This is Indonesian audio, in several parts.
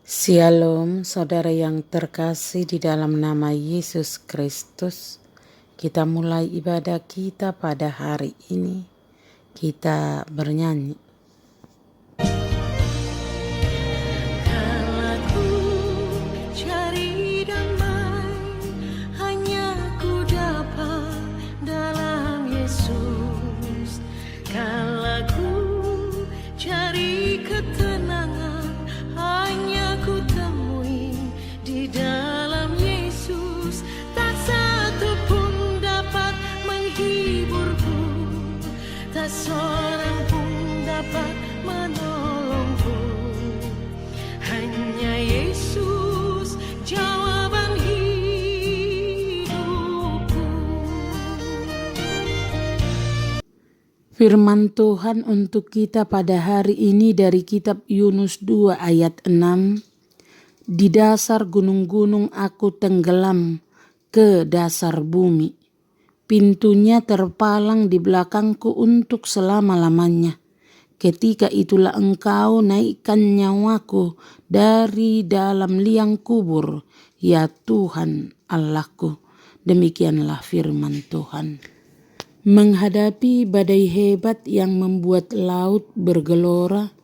Shalom, saudara yang terkasih di dalam nama Yesus Kristus. Kita mulai ibadah kita pada hari ini. Kita bernyanyi. Kala ku cari damai, hanya ku dapat dalam Yesus. Kala ku cari ketenangan, hanya ku temui di dalam Yesus. Tak satu pun dapat menghiburku, tak seorang pun dapat menolongku. Hanya Yesus jawaban hidupku. Firman Tuhan untuk kita pada hari ini dari kitab Yunus 2 ayat 6. Di dasar gunung-gunung aku tenggelam ke dasar bumi. Pintunya terpalang di belakangku untuk selama-lamanya. Ketika itulah engkau naikkan nyawaku dari dalam liang kubur, ya Tuhan Allahku. Demikianlah firman Tuhan. Menghadapi badai hebat yang membuat laut bergelora,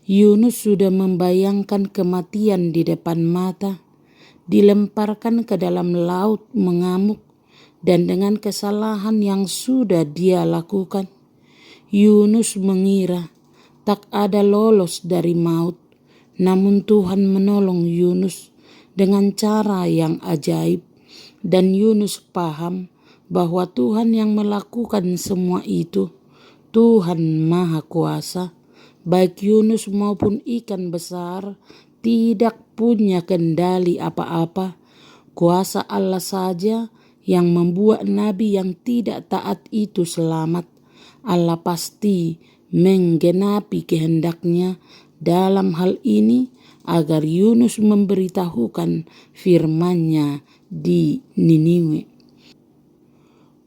Yunus sudah membayangkan kematian di depan mata, dilemparkan ke dalam laut mengamuk, dan dengan kesalahan yang sudah dia lakukan, Yunus mengira tak ada lolos dari maut. Namun Tuhan menolong Yunus dengan cara yang ajaib, dan Yunus paham bahwa Tuhan yang melakukan semua itu, Tuhan Maha Kuasa. Baik Yunus maupun ikan besar tidak punya kendali apa-apa. Kuasa Allah saja yang membuat nabi yang tidak taat itu selamat. Allah pasti menggenapi kehendaknya dalam hal ini agar Yunus memberitahukan firman-Nya di Niniwe.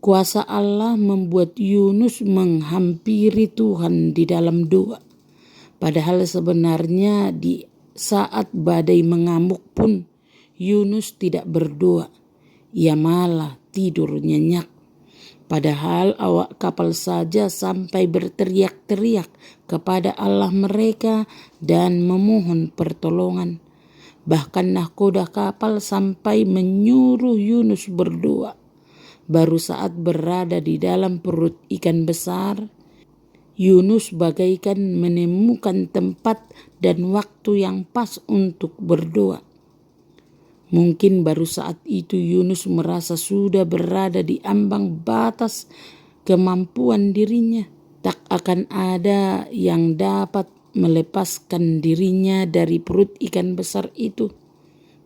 Kuasa Allah membuat Yunus menghampiri Tuhan di dalam doa. Padahal sebenarnya di saat badai mengamuk pun Yunus tidak berdoa. Ia malah tidur nyenyak. Padahal awak kapal saja sampai berteriak-teriak kepada Allah mereka dan memohon pertolongan. Bahkan nahkoda kapal sampai menyuruh Yunus berdoa. Baru saat berada di dalam perut ikan besar, Yunus bagaikan menemukan tempat dan waktu yang pas untuk berdoa. Mungkin baru saat itu Yunus merasa sudah berada di ambang batas kemampuan dirinya. Tak akan ada yang dapat melepaskan dirinya dari perut ikan besar itu,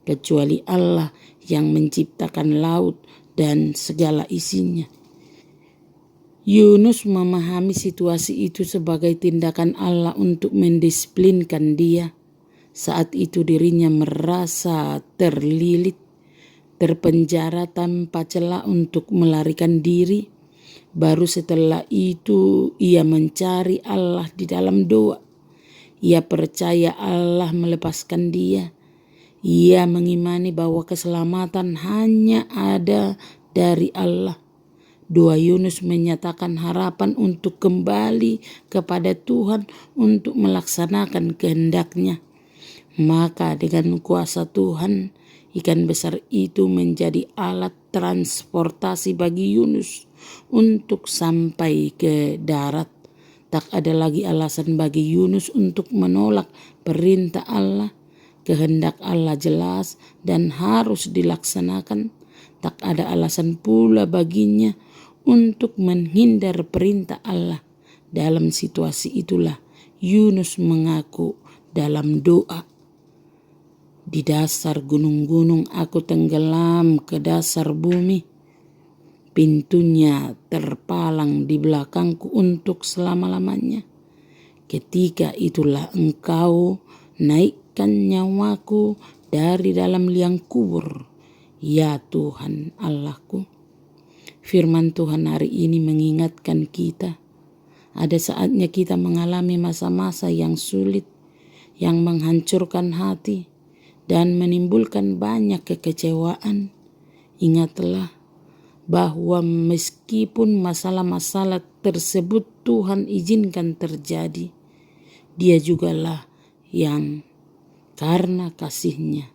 kecuali Allah yang menciptakan laut dan segala isinya. Yunus memahami situasi itu sebagai tindakan Allah untuk mendisiplinkan dia. Saat itu dirinya merasa terlilit, terpenjara tanpa celah untuk melarikan diri. Baru setelah itu ia mencari Allah di dalam doa. Ia percaya Allah melepaskan dia. Ia mengimani bahwa keselamatan hanya ada dari Allah. Doa Yunus menyatakan harapan untuk kembali kepada Tuhan untuk melaksanakan kehendak-Nya. Maka dengan kuasa Tuhan, ikan besar itu menjadi alat transportasi bagi Yunus untuk sampai ke darat. Tak ada lagi alasan bagi Yunus untuk menolak perintah Allah. Kehendak Allah jelas dan harus dilaksanakan. Tak ada alasan pula baginya untuk menghindar perintah Allah. Dalam situasi itulah Yunus mengaku dalam doa. Di dasar gunung-gunung aku tenggelam ke dasar bumi. Pintunya terpalang di belakangku untuk selama-lamanya. Ketika itulah engkau naikkan nyawaku dari dalam liang kubur, ya Tuhan Allahku. Firman Tuhan hari ini mengingatkan kita, ada saatnya kita mengalami masa-masa yang sulit, yang menghancurkan hati, dan menimbulkan banyak kekecewaan, ingatlah bahwa meskipun masalah-masalah tersebut Tuhan izinkan terjadi, Dia jugalah yang karena kasih-Nya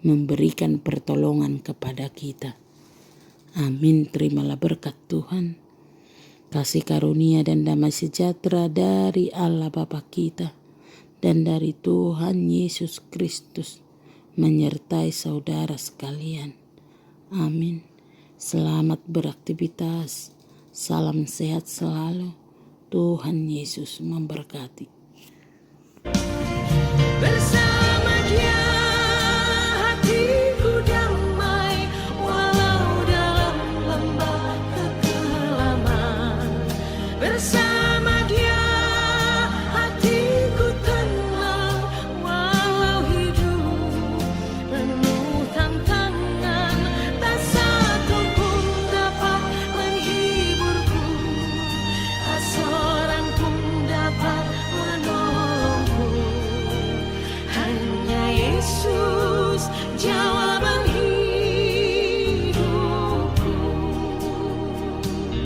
memberikan pertolongan kepada kita. Amin. Terimalah berkat Tuhan, kasih karunia dan damai sejahtera dari Allah Bapa kita dan dari Tuhan Yesus Kristus menyertai saudara sekalian. Amin. Selamat beraktivitas. Salam sehat selalu. Tuhan Yesus memberkati.